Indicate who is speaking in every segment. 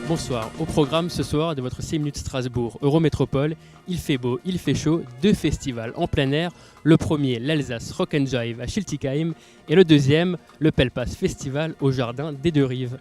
Speaker 1: Bonsoir, au programme ce soir de votre 6 minutes Strasbourg Eurométropole, il fait beau, il fait chaud, 2 festivals en plein air, le premier l'Alsace Rock and Jive à Schiltigheim et le deuxième le Pelpas Festival au Jardin des Deux Rives.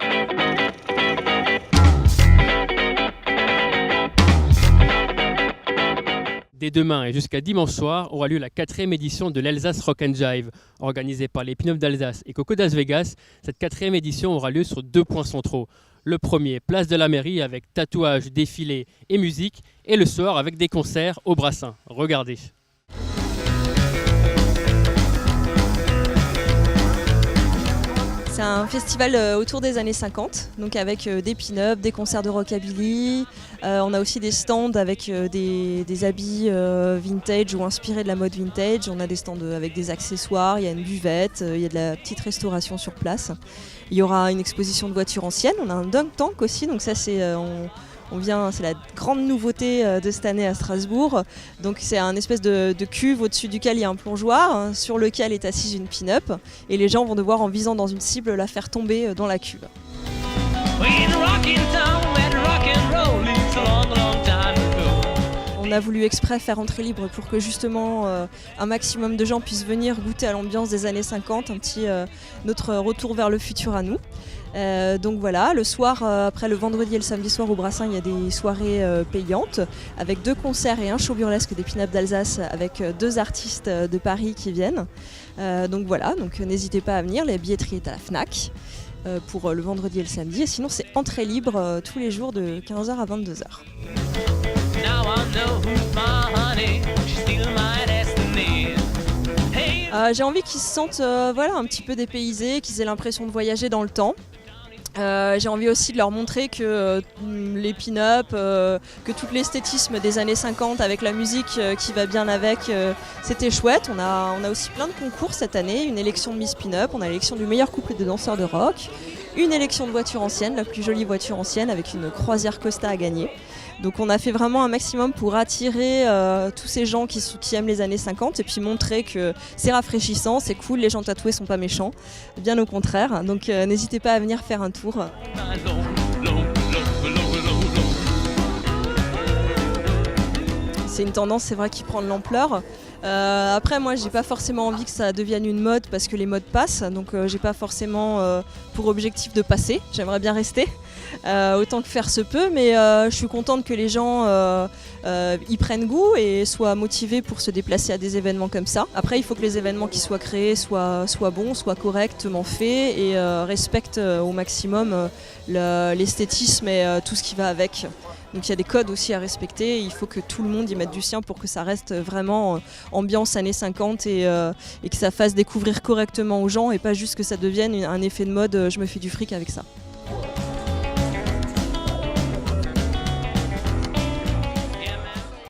Speaker 1: Dès demain et jusqu'à dimanche soir aura lieu la 4e édition de l'Alsace Rock and Jive. Organisée par les Pin-Up d'Alsace et Coco Das Vegas, cette 4e édition aura lieu sur 2 points centraux. Le premier, place de la mairie avec tatouage, défilé et musique. Et le soir avec des concerts au Brassin. Regardez.
Speaker 2: C'est un festival autour des années 50, donc avec des pin-up, des concerts de rockabilly. On a aussi des stands avec des habits vintage ou inspirés de la mode vintage. On a des stands avec des accessoires, il y a une buvette, il y a de la petite restauration sur place. Il y aura une exposition de voitures anciennes. On a un dunk tank aussi, donc ça c'est c'est la grande nouveauté de cette année à Strasbourg. Donc c'est un espèce de cuve au-dessus duquel il y a un plongeoir, sur lequel est assise une pin-up. Et les gens vont devoir, en visant dans une cible, la faire tomber dans la cuve. On a voulu exprès faire entrée libre pour que justement un maximum de gens puissent venir goûter à l'ambiance des années 50, notre retour vers le futur à nous. Donc voilà, le soir, après le vendredi et le samedi soir au Brassin, il y a des soirées payantes avec 2 concerts et un show burlesque des Pin-Up d'Alsace avec 2 artistes de Paris qui viennent. Donc voilà, donc n'hésitez pas à venir, la billetterie est à la Fnac pour le vendredi et le samedi. Et sinon c'est entrée libre tous les jours de 15h à 22h. J'ai envie qu'ils se sentent un petit peu dépaysés, qu'ils aient l'impression de voyager dans le temps. J'ai envie aussi de leur montrer que les pin-up, que tout l'esthétisme des années 50 avec la musique qui va bien avec, c'était chouette. On a aussi plein de concours cette année, une élection de Miss Pin-Up, on a l'élection du meilleur couple de danseurs de rock, une élection de voiture ancienne, la plus jolie voiture ancienne avec une croisière Costa à gagner. Donc on a fait vraiment un maximum pour attirer tous ces gens qui aiment les années 50 et puis montrer que c'est rafraîchissant, c'est cool, les gens tatoués sont pas méchants, bien au contraire. Donc n'hésitez pas à venir faire un tour. C'est une tendance, c'est vrai, qui prend de l'ampleur. Après, moi, j'ai pas forcément envie que ça devienne une mode parce que les modes passent, donc j'ai pas forcément pour objectif de passer. J'aimerais bien rester autant que faire se peut, mais je suis contente que les gens y prennent goût et soient motivés pour se déplacer à des événements comme ça. Après, il faut que les événements qui soient créés soient bons, soient correctement faits et respectent au maximum l'esthétisme et tout ce qui va avec. Donc il y a des codes aussi à respecter, il faut que tout le monde y mette du sien pour que ça reste vraiment ambiance années 50 et que ça fasse découvrir correctement aux gens et pas juste que ça devienne un effet de mode, je me fais du fric avec ça.